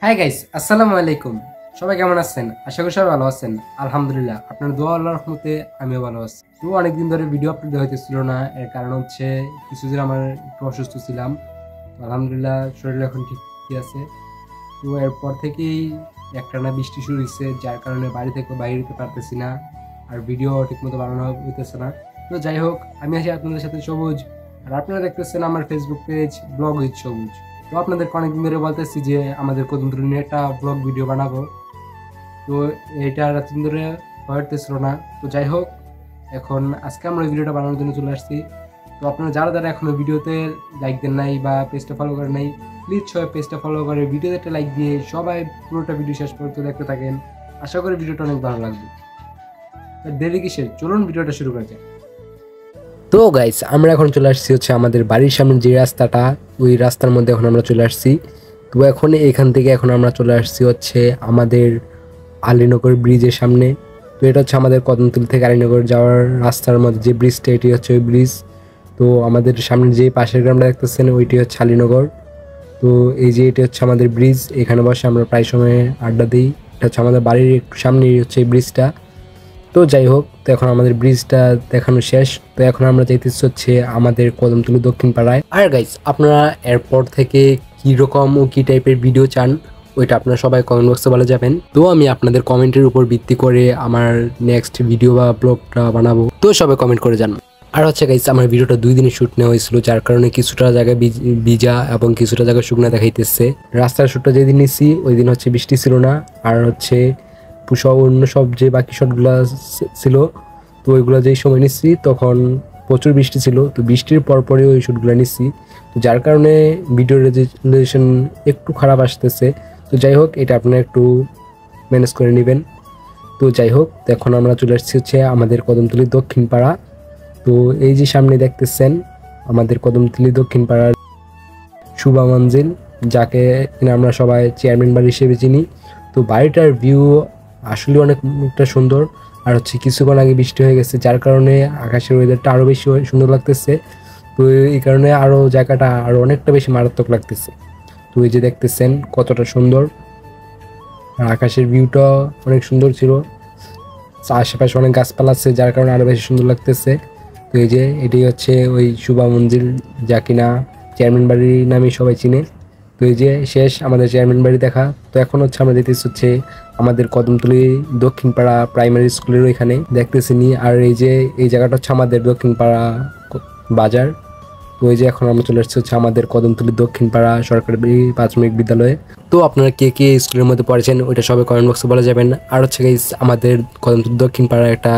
Hi guys, আসসালামু আলাইকুম। সবাই কেমন আছেন? আশা করি সবাই ভালো আছেন। আলহামদুলিল্লাহ, আপনার দোয়া আল্লাহর রহমতে আমিও ভালো আছি। তো অনেকদিন ধরে ভিডিও আপলোড হইতেছিল না, এর কারণ হচ্ছে কিছুদিন আমার একটু অসুস্থ ছিলাম। তো আলহামদুলিল্লাহ শরীর এখন ঠিক আছে। তো এরপর থেকেই একটানা বৃষ্টি শুরু হয়েছে, যার কারণে বাড়ি থেকে বাইরে যেতে পারতেছি না, আর ভিডিও ঠিকমতো বানানো হইতেছে না। তো যাই হোক, আমি আছি আপনাদের সাথে সবুজ, আর আপনারা দেখতেছেন আমার ফেসবুক পেজ ব্লগ উইথ সবুজ। তো আপনাদেরকে অনেকদিন ধরে বলতেছি যে আমাদের কদমতলী নিয়ে একটা ব্লগ ভিডিও বানাবো, তো এটা এতদিন ধরে হয়ে উঠতেছিল না। তো যাই হোক, এখন আজকে আমরা এই ভিডিওটা বানানোর জন্য চলে আসছি। তো আপনারা যারা যারা এখনো ভিডিওতে লাইক দেন নাই বা পেজটা ফলো করেন নাই, প্লিজ সবাই পেজটা ফলো করে ভিডিওতে একটা লাইক দিয়ে সবাই পুরোটা ভিডিও শেষ পর্যন্ত দেখতে থাকেন। আশা করি ভিডিওটা অনেক ভালো লাগবে। দেরি কিসের, চলুন ভিডিওটা শুরু করা যাক। তো গাইস, আমরা এখন চলে আসছি হচ্ছে আমাদের বাড়ির সামনে যে রাস্তাটা, ওই রাস্তার মধ্যে এখন আমরা চলে আসছি। তো এখন এখান থেকে এখন আমরা চলে আসছি হচ্ছে আমাদের আলীনগর ব্রিজের সামনে। তো এটা হচ্ছে আমাদের কদমতলী থেকে আলীনগর যাওয়ার রাস্তার মধ্যে যে ব্রিজটা, এটি হচ্ছে ওই ব্রিজ। তো আমাদের সামনে যে পাশের গ্রামটা দেখতেছেন ওইটি হচ্ছে আলীনগর। তো এই যে এটি হচ্ছে আমাদের ব্রিজ, এখানে বসে আমরা প্রায় সময় আড্ডা দিই। এটা হচ্ছে আমাদের বাড়ির একটু সামনেই হচ্ছে এই ব্রিজটা। তো যাই হোক, তো এখন আমাদের ব্রিজটা দেখানো শেষ। তো এখন আমরা যাইতেছি হচ্ছে আমাদের কদমতলী দক্ষিণ পাড়ায়। আর গাইস, আপনারা এরপর থেকে কি রকম ও কি টাইপের ভিডিও চান ওইটা আপনারা সবাই কমেন্ট বক্সে বলে যাবেন। তো আমি আপনাদের কমেন্টের উপর ভিত্তি করে আমার নেক্সট ভিডিও বা ব্লগটা বানাবো। তো সবাই কমেন্ট করে জানান। আর হচ্ছে গাইস, আমার ভিডিওটা 2 দিনে শুট নেওয়া হয়েছিল, যার কারণে কিছুটা জায়গায় ভিজা এবং কিছুটা জায়গায় শুকনা দেখাইতেছে। রাস্তার শুটটা যেদিন নিছি ওই দিন হচ্ছে বৃষ্টি ছিল না, আর হচ্ছে অন্য সব যে বাকি শটগুলো ছিল, তো ওইগুলো যেই সময় নিচ্ছি তখন প্রচুর বৃষ্টি ছিল। তো বৃষ্টির পরপরই ওই শ্যুটগুলো নিচ্ছি, তো যার কারণে ভিডিও রেজুলেশন একটু খারাপ আসতেছে। তো যাই হোক, এটা আপনারা একটু ম্যানেজ করে নেবেন। তো যাই হোক, তো এখন আমরা চলে আসছি হচ্ছে আমাদের কদমতলী দক্ষিণ পাড়া। তো এই যে সামনে দেখতেছেন আমাদের কদমতলী দক্ষিণ পাড়ার শুভা মঞ্জিল, যাকে আমরা সবাই চেয়ারম্যান বাড়ি হিসেবে চিনি। তো বাড়িটার ভিউ আসলে অনেকটা সুন্দর। আর হচ্ছে কিছুক্ষণ আগে বৃষ্টি হয়ে গেছে, যার কারণে আকাশের ওয়েদারটা আরও বেশি সুন্দর লাগতেছে। তো এই কারণে আরও জায়গাটা আরও অনেকটা বেশি মারাত্মক লাগতেছে। তো এই যে দেখতেছেন কতটা সুন্দর, আর আকাশের ভিউটা অনেক সুন্দর ছিল। আশেপাশে অনেক গাছপালা আছে, যার কারণে আরও বেশি সুন্দর লাগতেছে। তো এই যে এটাই হচ্ছে ওই শুভা মঞ্জিল, যা কিনা চেয়ারম্যান বাড়ির নামে সবাই চিনে। তো এই যে শেষ আমাদের চেয়ারম্যান বাড়ি দেখা। তো এখন হচ্ছে আমরা যেতেছি হচ্ছে আমাদের কদমতলী দক্ষিণ পাড়া প্রাইমারি স্কুলের ওইখানে দেখতেছি নি। আর এই যে এই জায়গাটা হচ্ছে আমাদের দক্ষিণ পাড়া বাজার। তো এই যে এখন আমরা চলে আসছি হচ্ছে আমাদের কদমতলী দক্ষিণ পাড়া সরকারি প্রাথমিক বিদ্যালয়ে। তো আপনারা কে কে স্কুলের মধ্যে পড়েছেন ওইটা সবাই কমেন্ট বক্সে বলে যাবেন। আর হচ্ছে গাইস, আমাদের কদমতলী দক্ষিণ পাড়ায় একটা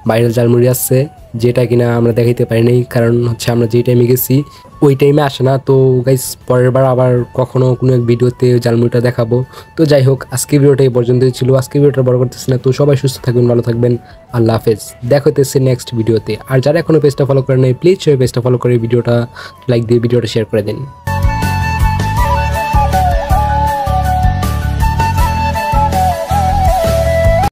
ভাইরাল ঝালমুড়ি আছে, যেটা কিনা আমরা দেখাইতে পারিনি, কারণ হচ্ছে আমরা যেই টাইমে গেছি ওই টাইমে আসে না। তো গাইস, পরের বার আবার কখনো কোনো এক ভিডিওতে ঝালমুড়িটা দেখাবো। তো যাই হোক, আজকে ভিডিওটা এই পর্যন্তই ছিল। আজকে ভিডিওটা বড় করতেছি না। তো সবাই সুস্থ থাকবেন, ভালো থাকবেন, আল্লাহ হাফেজ। দেখা হইতেছে নেক্সট ভিডিওতে। আর যারা এখনো পেজটা ফলো করেন নাই, প্লিজ সবাই পেজটা ফলো করে ভিডিওটা লাইক দিয়ে ভিডিওটা শেয়ার করে দিন।